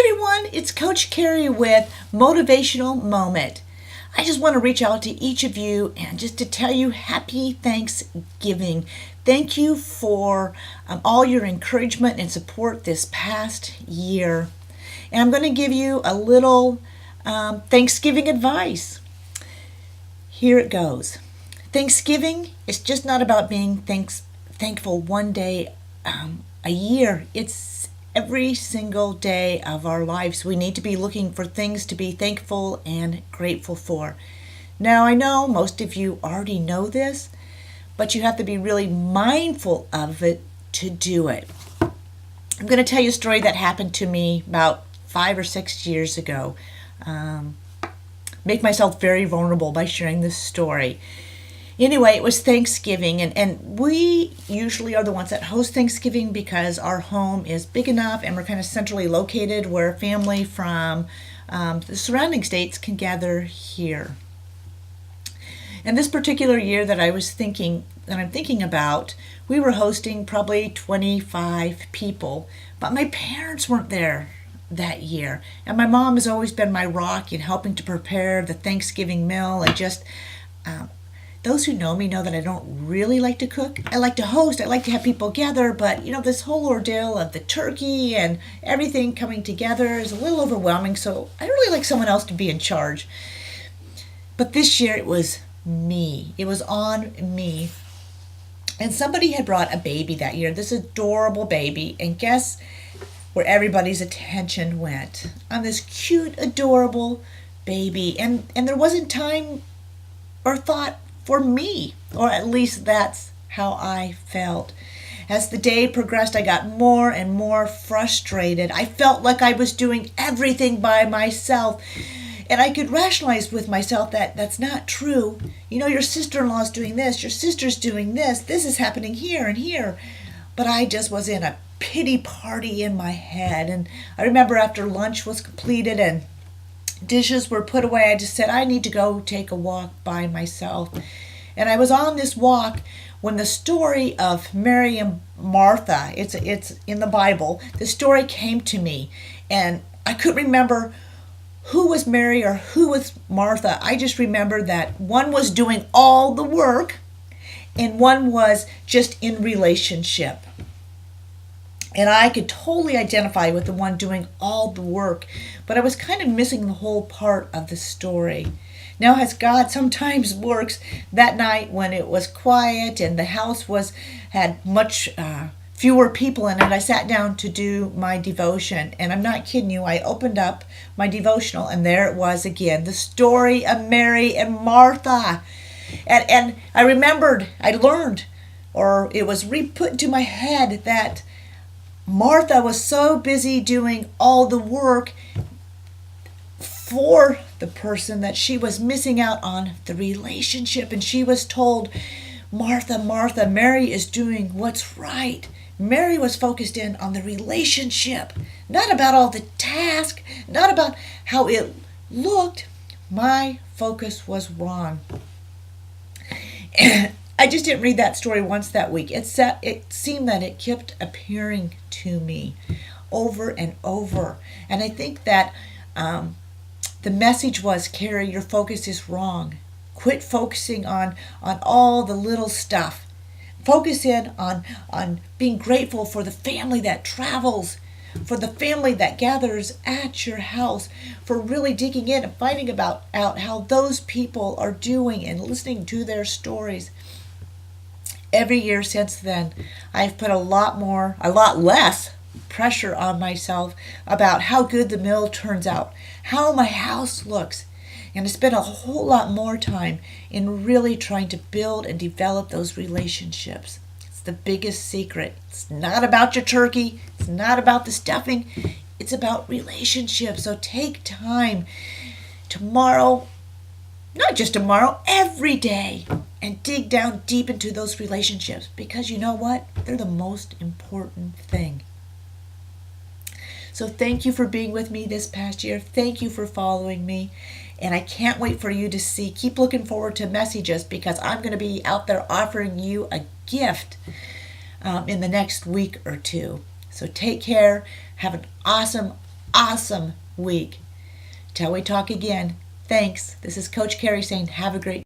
everyone, it's Coach Carrie with Motivational Moment. I just want to reach out to each of you and just to tell you happy Thanksgiving. Thank you for all your encouragement and support this past year. And I'm going to give you a little Thanksgiving advice. Here it goes. Thanksgiving is just not about being thankful one day a year. It's every single day of our lives. We need to be looking for things to be thankful and grateful for. Now, I know most of you already know this, but you have to be really mindful of it to do it. I'm going to tell you a story that happened to me about 5 or 6 years ago. Make myself very vulnerable by sharing this story. Anyway, it was Thanksgiving, and we usually are the ones that host Thanksgiving because our home is big enough and we're kind of centrally located where family from the surrounding states can gather here. And this particular year that I'm thinking about, we were hosting probably 25 people, but my parents weren't there that year. And my mom has always been my rock in helping to prepare the Thanksgiving meal and just those who know me know that I don't really like to cook. I like to host. I like to have people gather, but this whole ordeal of the turkey and everything coming together is a little overwhelming, so I really like someone else to be in charge. But this year it was me. It was on me. And somebody had brought a baby that year, this adorable baby, and guess where everybody's attention went? On this cute, adorable baby. And there wasn't time or thought for me, or at least that's how I felt. As the day progressed, I got more and more frustrated. I felt like I was doing everything by myself. And I could rationalize with myself that that's not true. Your sister-in-law's doing this, your sister's doing this is happening here and here. But I just was in a pity party in my head. And I remember after lunch was completed and dishes were put away, I just said, I need to go take a walk by myself. And I was on this walk when the story of Mary and Martha, it's in the Bible, the story came to me. And I couldn't remember who was Mary or who was Martha. I just remember that one was doing all the work and one was just in relationship. And I could totally identify with the one doing all the work, but I was kind of missing the whole part of the story. Now, as God sometimes works, that night when it was quiet and the house had much fewer people in it, I sat down to do my devotion. And I'm not kidding you, I opened up my devotional and there it was again, the story of Mary and Martha. And I learned, or it was re-put into my head that Martha was so busy doing all the work for the person that she was missing out on the relationship. And she was told, Martha, Martha, Mary is doing what's right. Mary was focused in on the relationship, not about all the task, not about how it looked. My focus was wrong. And I just didn't read that story once that week. It seemed that it kept appearing to me over and over. And I think that the message was, Carrie, your focus is wrong. Quit focusing on all the little stuff. Focus in on being grateful for the family that travels, for the family that gathers at your house, for really digging in and finding out how those people are doing and listening to their stories. Every year since then, I've put a lot less pressure on myself about how good the meal turns out, how my house looks, and I spend a whole lot more time in really trying to build and develop those relationships. It's the biggest secret. It's not about your turkey. It's not about the stuffing. It's about relationships. So take time tomorrow, not just tomorrow, every day, and dig down deep into those relationships, because you know what? They're the most important thing. So thank you for being with me this past year. Thank you for following me. And I can't wait for you to see. Keep looking forward to messages, because I'm going to be out there offering you a gift in the next week or two. So take care. Have an awesome awesome week. Till we talk again, thanks. This is Coach Carrie saying have a great